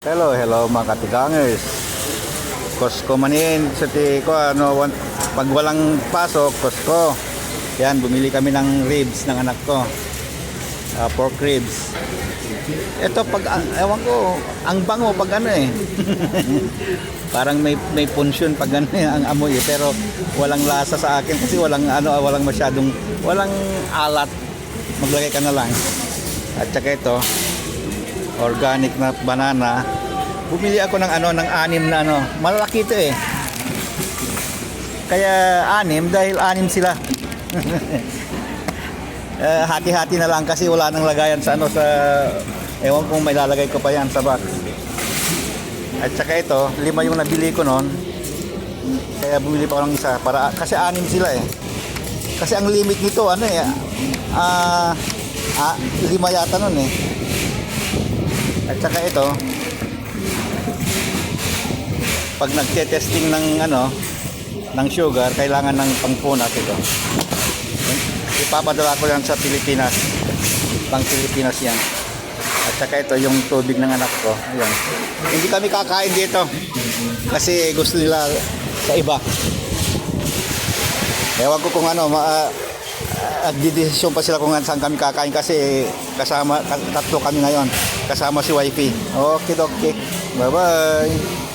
Hello mga katigangers. Costco manin sa ti ko pag walang pasok, Costco. Yan, bumili kami ng ribs ng anak ko. Pork ribs. Ito pag ewan ko, ang bango pag ano eh. Parang may punsyon pag ano ang amoy eh, pero walang lasa sa akin kasi walang walang alat. Maglagay ka na lang. At saka ito, organic na banana. Bumili ako ng ng 6 na Malaki ito eh. Kaya 6 dahil 6 sila. Hati-hati na lang kasi wala nang lagayan sa sa ewan kung may lalagay ko pa yan sa box. At saka ito, 5 yung nabili ko noon. Kaya bumili pa ako ng isa para kasi 6 sila eh. Kasi ang limit nito 5 yata noon eh. At saka ito, pag nagte-testing ng ng sugar, kailangan ng pangpunat ito. Ipapadala ko yan sa Pilipinas. Pang Pilipinas yan. At saka ito yung tubig ng anak ko. Ayan. Hindi kami kakain dito kasi gusto nila sa iba. Ewan ko kung nagdidesisyon pa sila kung saan kami kakain kasi tatlo kami ngayon kasama si wifey. Okay. Bye bye.